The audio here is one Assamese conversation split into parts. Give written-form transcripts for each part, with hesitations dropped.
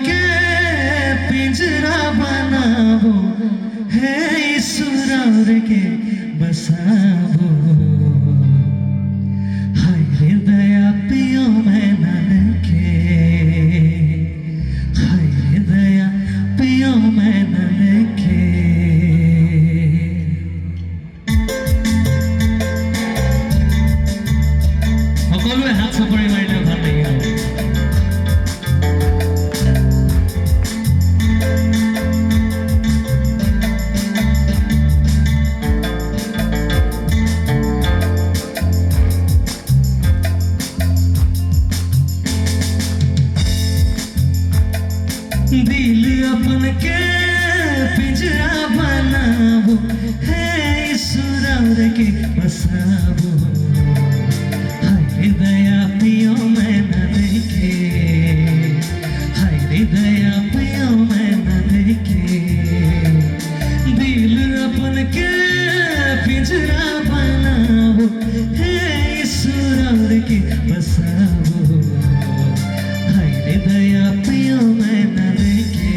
के पिंजरा बनाबो है ईश्वर के बसाबो हाय हृदय पियो मैं ननके हाय हृदय पियो मैं ननके সকলোৱে হাত চাপৰি মাৰিলে ভাল লাগিব दिल अपन के पिंजरा बनाबो है ईश्वर के बसाबो हाय हृदय पियो मैं ननके हाय हृदय पियो मैं ननके दिल अपन के पिंजरा बनाबो है ईश्वर के बसाबो हाय हृदय पियो मैं ननके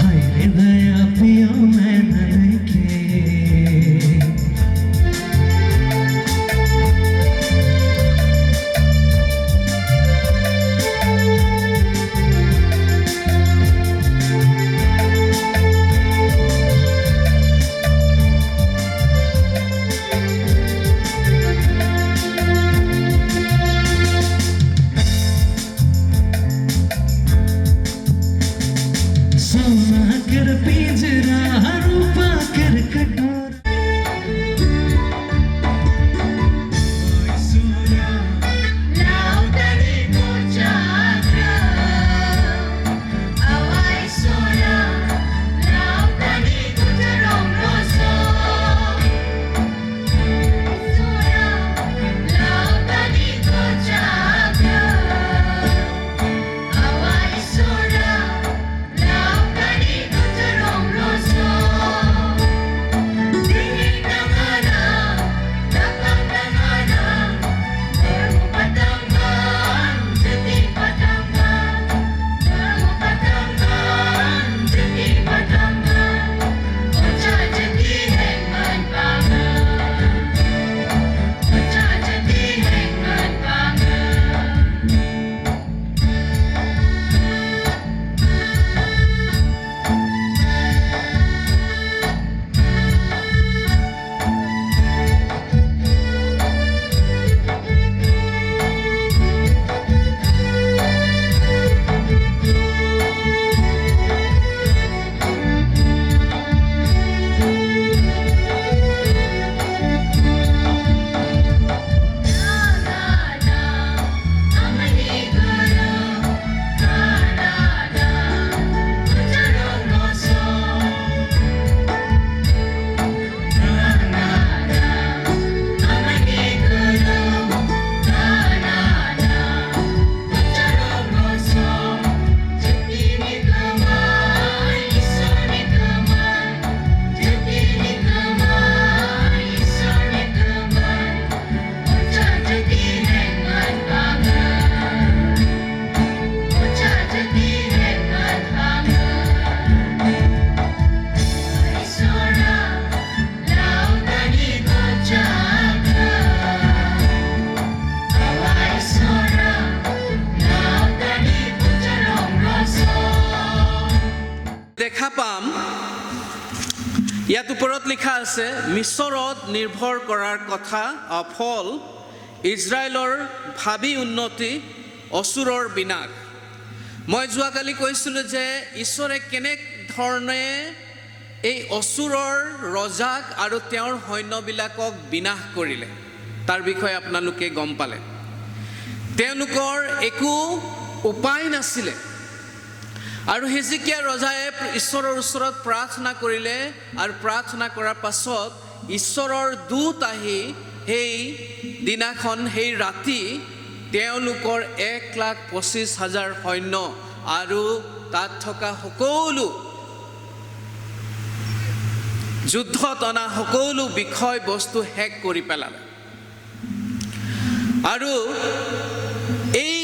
हाय हृदय पियो मैं ननके सोना कर पिंजरा रूपा कर कटोरा দেখা পাম ইয়াত ওপৰত লিখা আছে মিছৰত নিৰ্ভৰ কৰাৰ কথা ফল ইজৰাইলৰ ভাবি উন্নতি অসুৰৰ বিনাশ মই যোৱাকালি কৈছিলোঁ যে ঈশ্বৰে কেনে ধৰণে এই অসুৰৰ ৰজাক আৰু তেওঁৰ সৈন্যবিলাকক বিনাশ কৰিলে তাৰ বিষয়ে আপোনালোকে গম পালে তেওঁলোকৰ একো উপায় নাছিলে আৰু হিজকিয়া ৰজায়ে ঈশ্বৰৰ ওচৰত প্ৰাৰ্থনা কৰিলে আৰু প্ৰাৰ্থনা কৰাৰ পাছত ঈশ্বৰৰ দূত আহি সেই দিনাখন সেই ৰাতি তেওঁলোকৰ 1,25,000 সৈন্য আৰু তাত থকা সকলো যুদ্ধত অনা সকলো বিষয় বস্তু শেষ কৰি পেলালে আৰু এই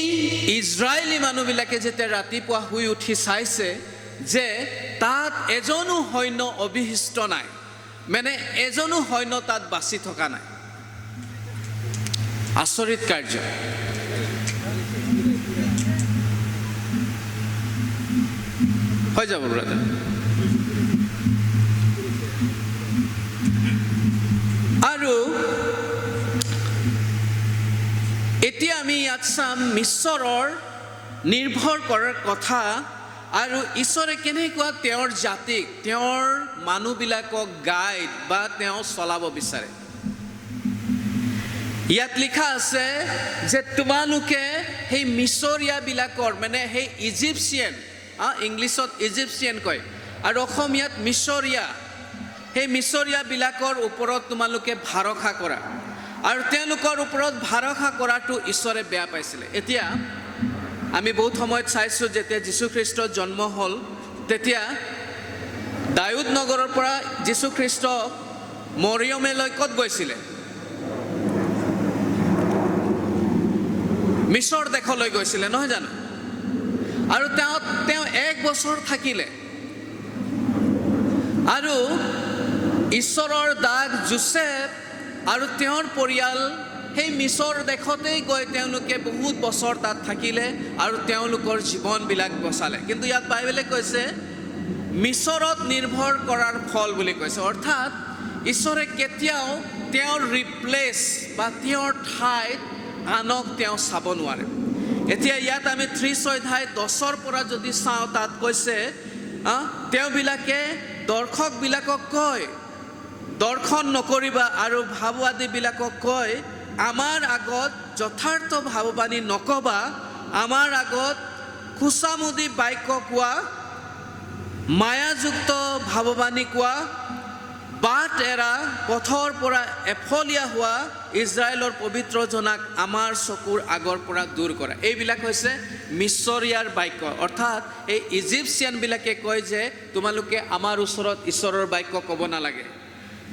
ইজৰাইলী মানুহবিলাকে যেতিয়া ৰাতিপুৱা শুই উঠি চাইছে যে তাত এজনো সৈন্য অভিহিষ্ট নাই, মানে এজনো সৈন্য তাত বাচি থকা নাই। আচৰিত কাৰ্য। হৈ যাব ব্ৰাদাৰ। আৰু এতিয়া আমি ইয়াত চাম ঈশ্বৰৰ নিৰ্ভৰ কৰাৰ কথা আৰু ঈশ্বৰে কেনেকুৱা তেওঁৰ জাতিক, তেওঁৰ মানুহবিলাকক গাইড বা তেওঁ চলাব বিচাৰে। ইয়াত লিখা আছে যে তোমালোকে সেই মিছৰীয়াবিলাকৰ, মানে সেই ইজিপচিয়ান, ইংলিছত ইজিপচিয়ান কয় আৰু অসমীয়াত মিছৰীয়া, সেই মিছৰীয়াবিলাকৰ ওপৰত তোমালোকে ভৰসা কৰা। আৰু তেওঁলোকৰ ওপৰত ভৰসা কৰাটো ঈশ্বৰে বেয়া পাইছিলে। এতিয়া আমি বহুত সময়ত চাইছোঁ যেতিয়া যীশুখ্ৰীষ্ট জন্ম হ'ল, তেতিয়া দাউদ নগৰৰ পৰা যীশুখ্ৰীষ্ট মৰিয়মেলৈ ক'ত গৈছিলে? মিছৰ দেশলৈ গৈছিলে, নহয় জানো? আৰু তেওঁ 1 বছৰ থাকিলে। আৰু ঈশ্বৰৰ দাস যোছেফ আৰু তেওঁৰ পৰিয়াল সেই মিছৰ দেশতেই গৈ তেওঁলোকে বহুত বছৰ তাত থাকিলে আৰু তেওঁলোকৰ জীৱনবিলাক বচালে। কিন্তু ইয়াত বাইবেলে কৈছে মিছৰত নিৰ্ভৰ কৰাৰ ফল বুলি কৈছে। অৰ্থাৎ ঈশ্বৰে কেতিয়াও তেওঁৰ ৰিপ্লেচ বা তেওঁৰ ঠাইত আনক তেওঁ চাব নোৱাৰে। এতিয়া ইয়াত আমি 30 অধ্যায় 10 পৰা যদি চাওঁ, তাত কৈছে তেওঁবিলাকে দৰ্শকবিলাকক কয় দৰ্শন নকৰিবা আৰু ভাৱবাদীবিলাকক কয় আমাৰ আগত যথাৰ্থ ভাৱবাণী নকবা, আমাৰ আগত খুচামুদি বাক্য কোৱা, মায়াযুক্ত ভাৱবাণী কোৱা, বাট এৰা পথৰ পৰা এফলীয়া হোৱা ইজৰাইলৰ পবিত্ৰজনাক আমাৰ চকুৰ আগৰ পৰা দূৰ কৰা। এইবিলাক হৈছে মিছৰীয়াৰ বাক্য। অৰ্থাৎ এই ইজিপচিয়ানবিলাকে কয় যে তোমালোকে আমাৰ ওচৰত ঈশ্বৰৰ বাক্য ক'ব নালাগে,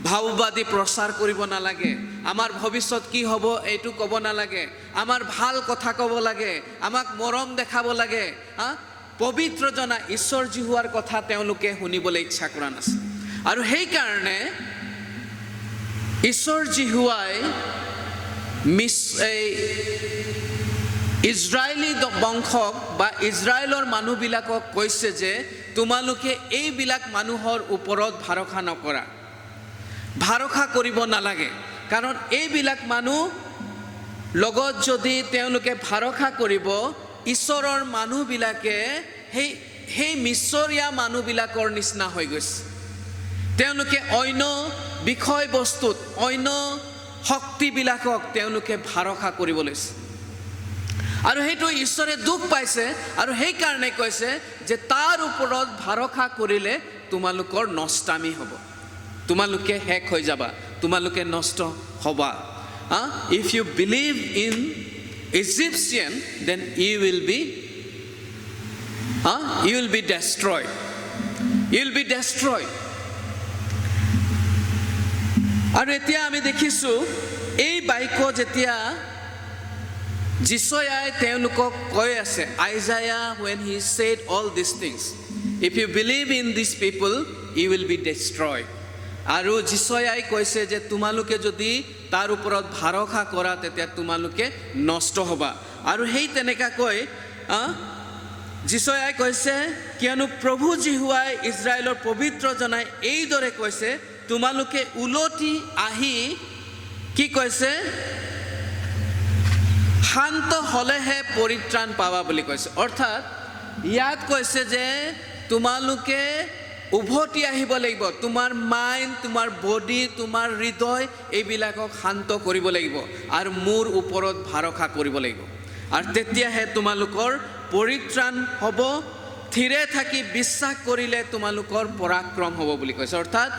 ভাৱবাদী প্ৰচাৰ কৰিব নালাগে, আমাৰ ভৱিষ্যত কি হ'ব এইটো ক'ব নালাগে, আমাৰ ভাল কথা ক'ব লাগে, আমাক মৰম দেখাব লাগে। পবিত্ৰজনা ঈশ্বৰ যি হোৱাৰ কথা তেওঁলোকে শুনিবলৈ ইচ্ছা কৰা নাছিল। আৰু সেইকাৰণে ঈশ্বৰ যি হোৱাই ইজৰাইলী বংশক বা ইজৰাইলৰ মানুহবিলাকক কৈছে যে তোমালোকে এইবিলাক মানুহৰ ওপৰত ভৰসা নকৰা, ভৰসা কৰিব নালাগে। কাৰণ এইবিলাক মানুহ লগত যদি তেওঁলোকে ভৰসা কৰিব, ঈশ্বৰৰ মানুহবিলাকে সেই মিছৰীয়া মানুহবিলাকৰ নিচিনা হৈ গৈছে। তেওঁলোকে অন্য বিষয়বস্তুত, অন্য শক্তিবিলাকক তেওঁলোকে ভৰসা কৰিব লৈছে। আৰু সেইটো ঈশ্বৰে দুখ পাইছে আৰু সেইকাৰণে কৈছে যে তাৰ ওপৰত ভৰসা কৰিলে তোমালোকৰ নষ্টামি হ'ব, তোমালোকে শেষ হৈ যাবা, তোমালোকে নষ্ট হ'বা। If you believe in Egyptian, then you will be destroyed. You will be destroyed. আৰু এতিয়া আমি দেখিছোঁ এই বাক্য যেতিয়া যিশয়াই তেওঁলোকক কৈ আছে, Isaiah when he said all these things, if you believe in these people, you will be destroyed. আৰু যিশয়াই কৈছে যে তোমালোকে যদি তাৰ ওপৰত ভৰসা কৰা তেতিয়া তোমালোকে নষ্ট হ'বা। আৰু সেই তেনেকৈ যিশয়াই কৈছে, কিয়নো প্ৰভু যীহুৱাই ইজৰাইলৰ পবিত্ৰজনাই এইদৰে কৈছে, তোমালোকে উলটি আহি কি কৈছে, শান্ত হ'লেহে পৰিত্ৰাণ পাবা বুলি কৈছে। অৰ্থাৎ ইয়াত কৈছে যে তোমালোকে উভতি আহিব লাগিব, তোমাৰ মাইণ্ড, তোমাৰ বডি, তোমাৰ হৃদয় এইবিলাকক শান্ত কৰিব লাগিব আৰু মোৰ ওপৰত ভৰসা কৰিব লাগিব। আৰু তেতিয়াহে তোমালোকৰ পৰিত্ৰাণ হ'ব। থিৰে থাকি বিশ্বাস কৰিলে তোমালোকৰ পৰাক্ৰম হ'ব বুলি কৈছে। অৰ্থাৎ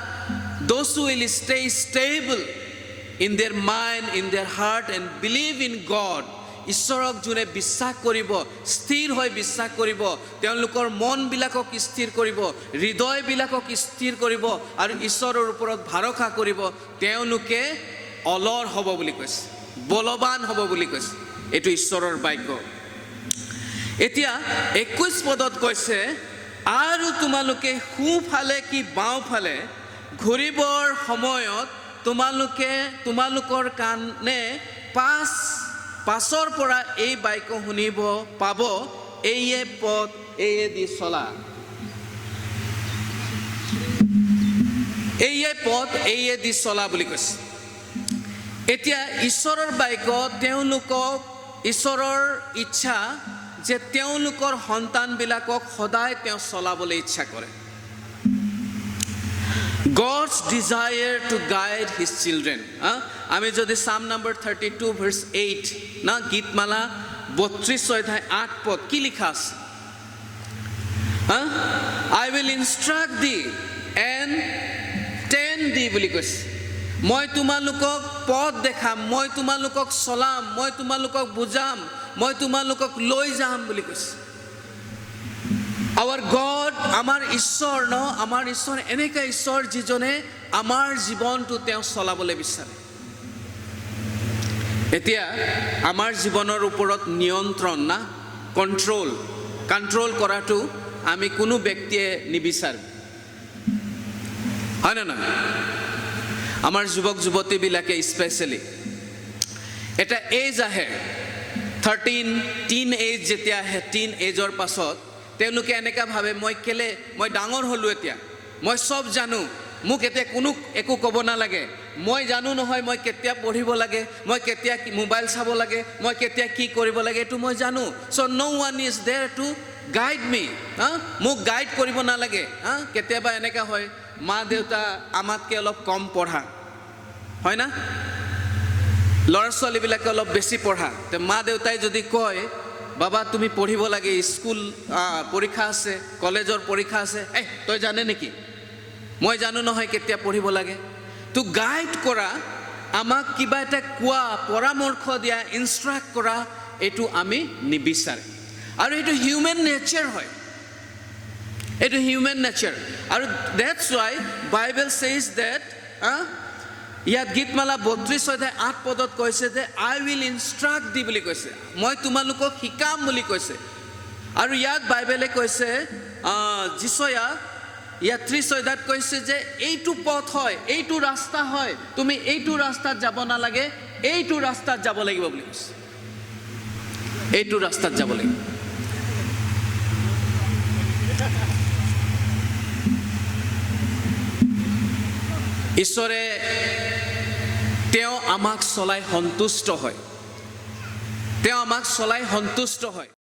those who will stay stable in their mind, in their heart and believe in God, ঈশ্বৰক যোনে বিশ্বাস কৰিব, স্থিৰ হৈ বিশ্বাস কৰিব, তেওঁলোকৰ মনবিলাকক স্থিৰ কৰিব, হৃদয়বিলাকক স্থিৰ কৰিব আৰু ঈশ্বৰৰ ওপৰত ভৰসা কৰিব, তেওঁলোকে অলৰ হ'ব বুলি কৈছে, বলৱান হ'ব বুলি কৈছে। এইটো ঈশ্বৰৰ বাক্য। এতিয়া 21 পদত কৈছে আৰু তোমালোকে সোঁফালে কি বাওঁফালে ঘূৰিবৰ সময়ত তোমালোকৰ কাণে পাছৰ পৰা এই বাক্য শুনিব পাব, এইয়ে পথ এইয়ে দি চলা। এইয়ে পথ এইয়ে দি চলা বুলি কৈছে। এতিয়া ঈশ্বৰৰ বাক্য ঈশ্বৰৰ ইচ্ছা যে তেওঁলোকৰ সন্তানবিলাকক সদায় তেওঁ চলাবলৈ ইচ্ছা কৰে। God's desire to guide his children. আমি যদি Psalm number 32 verse 8 না গীতমালা 32 অধ্যায় 8 পদ কি লিখা আছে? I will instruct thee and tend thee বুলি কৈছে। মই তোমালোকক পথ দেখাম, মই তোমালোকক চলাম, মই তোমালোকক বুজাম, মই তোমালোকক লৈ যাম বুলি কৈছে। Our God, আমাৰ ঈশ্বৰ আমাৰ ঈশ্বৰ এনেকা ঈশ্বৰ যিজনে আমাৰ জীৱনটো তেওঁ চলাবলৈ বিচাৰে। এতিয়া আমাৰ জীৱনৰ ওপৰত নিয়ন্ত্ৰণ না কণ্ট্ৰল কৰাটো আমি কোনো ব্যক্তিয়ে নিবিচাৰোঁ, হয় না নহয়? আমাৰ যুৱক যুৱতীবিলাকে স্পেচিয়েলি এটা এজ আহে 13 টিন এজ, যেতিয়া আহে টিন এজৰ পাছত তেওঁলোকে এনেকা ভাবে মই ডাঙৰ হ'লোঁ, এতিয়া মই চব জানো, মোক এতিয়া কোনো একো ক'ব নালাগে, মই জানো নহয় মই কেতিয়া পঢ়িব লাগে, মই কেতিয়া মোবাইল চাব লাগে, মই কেতিয়া কি কৰিব লাগে, এইটো মই জানো। চ' no one is there to guide me. মোক গাইড কৰিব নালাগে। কেতিয়াবা এনেকা হয় মা দেউতা আমাতকৈ অলপ কম পঢ়া, হয় না? ল'ৰা ছোৱালীবিলাকে অলপ বেছি পঢ়া, তে মা দেউতাই যদি কয় বাবা তুমি পঢ়িব লাগে, স্কুল পৰীক্ষা আছে, কলেজৰ পৰীক্ষা আছে, তই জানে নেকি? মই জানো নহয় কেতিয়া পঢ়িব লাগে। তো গাইড কৰা, আমাক কিবা এটা কোৱা, পৰামৰ্শ দিয়া, ইনষ্ট্ৰাক্ট কৰা, এইটো আমি নিবিচাৰে। আৰু এইটো হিউমেন নেচাৰ হয়, এইটো হিউমেন নেচাৰ। আৰু দেটছ ৱাই বাইবেল ছেইজ দেট, ইয়াত গীতমালা 32 অধ্যায় 8 পদত কৈছে যে আই উইল ইনষ্ট্ৰাক্ট দি বুলি কৈছে, মই তোমালোকক শিকাম বুলি কৈছে। আৰু ইয়াত বাইবেলে কৈছে যিচয়া ইয়াত 30 অধ্যায়ত কৈছে যে এইটো পথ হয়, এইটো ৰাস্তা হয়, তুমি এইটো ৰাস্তাত যাব নালাগে, এইটো ৰাস্তাত যাব লাগিব বুলি কৈছে, এইটো ৰাস্তাত যাব লাগিব। ঈশ্বৰে তেওঁ আমাক চলাই সন্তুষ্ট হয়, তেওঁ আমাক চলাই সন্তুষ্ট হয়।